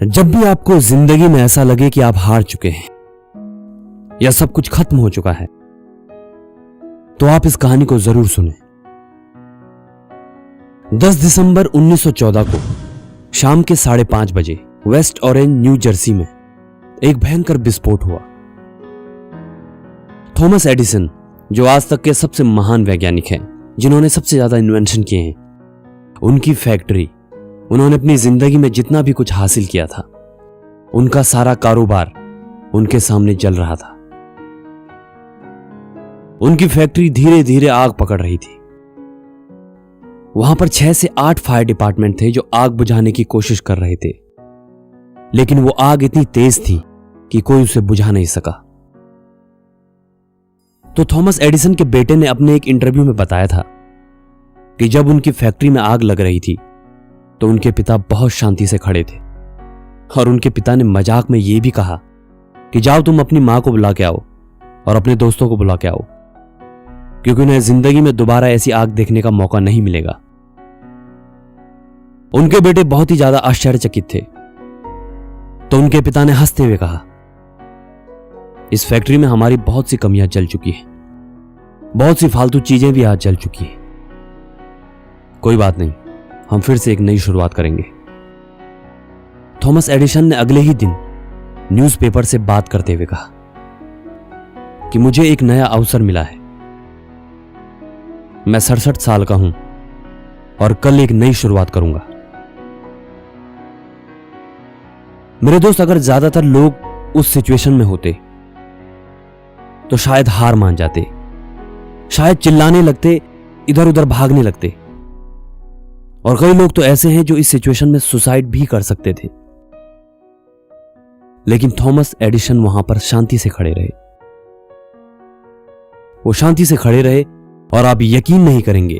जब भी आपको जिंदगी में ऐसा लगे कि आप हार चुके हैं या सब कुछ खत्म हो चुका है, तो आप इस कहानी को जरूर सुनें। 10 दिसंबर 1914 को शाम के 5:30 बजे वेस्ट ऑरेंज, न्यू जर्सी में एक भयंकर विस्फोट हुआ। थॉमस एडिसन, जो आज तक के सबसे महान वैज्ञानिक हैं, जिन्होंने सबसे ज्यादा इन्वेंशन किए हैं, उनकी फैक्ट्री, उन्होंने अपनी जिंदगी में जितना भी कुछ हासिल किया था, उनका सारा कारोबार उनके सामने जल रहा था। उनकी फैक्ट्री धीरे धीरे आग पकड़ रही थी। वहां पर 6 से 8 फायर डिपार्टमेंट थे जो आग बुझाने की कोशिश कर रहे थे, लेकिन वो आग इतनी तेज थी कि कोई उसे बुझा नहीं सका। तो थॉमस एडिसन के बेटे ने अपने एक इंटरव्यू में बताया था कि जब उनकी फैक्ट्री में आग लग रही थी तो उनके पिता बहुत शांति से खड़े थे और उनके पिता ने मजाक में यह भी कहा कि जाओ तुम अपनी मां को बुला के आओ और अपने दोस्तों को बुला के आओ, क्योंकि उन्हें जिंदगी में दोबारा ऐसी आग देखने का मौका नहीं मिलेगा। उनके बेटे बहुत ही ज्यादा आश्चर्यचकित थे। तो उनके पिता ने हंसते हुए कहा, इस फैक्ट्री में हमारी बहुत सी कमियां जल चुकी हैं, बहुत सी फालतू चीजें भी आज जल चुकी हैं। कोई बात नहीं, हम फिर से एक नई शुरुआत करेंगे। थॉमस एडिसन ने अगले ही दिन न्यूज़पेपर से बात करते हुए कहा कि मुझे एक नया अवसर मिला है। मैं 67 साल का हूं और कल एक नई शुरुआत करूंगा। मेरे दोस्त, अगर ज्यादातर लोग उस सिचुएशन में होते तो शायद हार मान जाते, शायद चिल्लाने लगते, इधर उधर भागने लगते। और कई लोग तो ऐसे हैं जो इस सिचुएशन में सुसाइड भी कर सकते थे, लेकिन थॉमस एडिसन वहां पर शांति से खड़े रहे। वो शांति से खड़े रहे और आप यकीन नहीं करेंगे,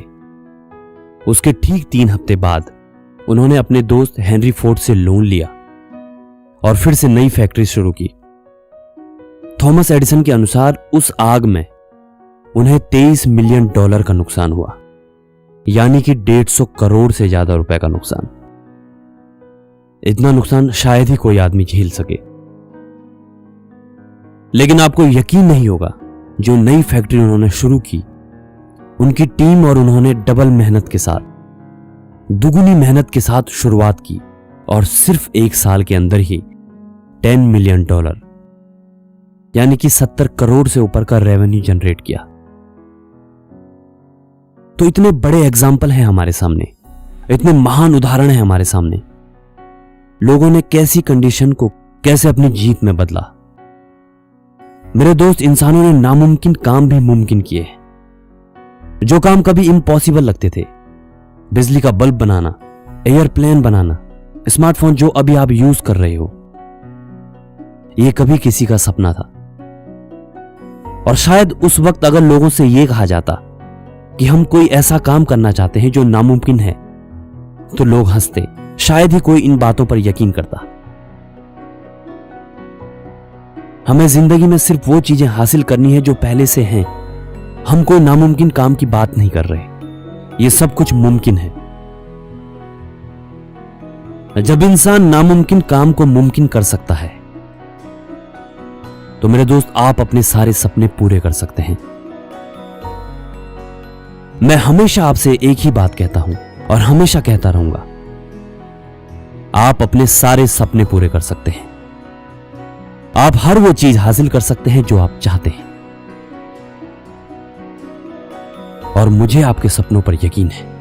उसके ठीक 3 हफ्ते बाद उन्होंने अपने दोस्त हेनरी फोर्ड से लोन लिया और फिर से नई फैक्ट्री शुरू की। थॉमस एडिसन के अनुसार उस आग में उन्हें $23 मिलियन का नुकसान हुआ, यानी कि 150 करोड़ से ज्यादा रुपए का नुकसान। इतना नुकसान शायद ही कोई आदमी झेल सके। लेकिन आपको यकीन नहीं होगा, जो नई फैक्ट्री उन्होंने शुरू की, उनकी टीम और उन्होंने डबल मेहनत के साथ, दुगुनी मेहनत के साथ शुरुआत की और सिर्फ 1 साल के अंदर ही $10 मिलियन यानी कि 70 करोड़ से ऊपर का रेवेन्यू जनरेट किया। तो इतने बड़े एग्जाम्पल हैं हमारे सामने, इतने महान उदाहरण हैं हमारे सामने। लोगों ने कैसी कंडीशन को कैसे अपनी जीत में बदला। मेरे दोस्त, इंसानों ने नामुमकिन काम भी मुमकिन किए। जो काम कभी इम्पॉसिबल लगते थे, बिजली का बल्ब बनाना, एयरप्लेन बनाना, स्मार्टफोन जो अभी आप यूज कर रहे हो, यह कभी किसी का सपना था। और शायद उस वक्त अगर लोगों से यह कहा जाता कि हम कोई ऐसा काम करना चाहते हैं जो नामुमकिन है, तो लोग हंसते, शायद ही कोई इन बातों पर यकीन करता। हमें जिंदगी में सिर्फ वो चीजें हासिल करनी है जो पहले से हैं। हम कोई नामुमकिन काम की बात नहीं कर रहे, ये सब कुछ मुमकिन है। जब इंसान नामुमकिन काम को मुमकिन कर सकता है, तो मेरे दोस्त, आप अपने सारे सपने पूरे कर सकते हैं। मैं हमेशा आपसे एक ही बात कहता हूं और हमेशा कहता रहूंगा, आप अपने सारे सपने पूरे कर सकते हैं। आप हर वो चीज हासिल कर सकते हैं जो आप चाहते हैं, और मुझे आपके सपनों पर यकीन है।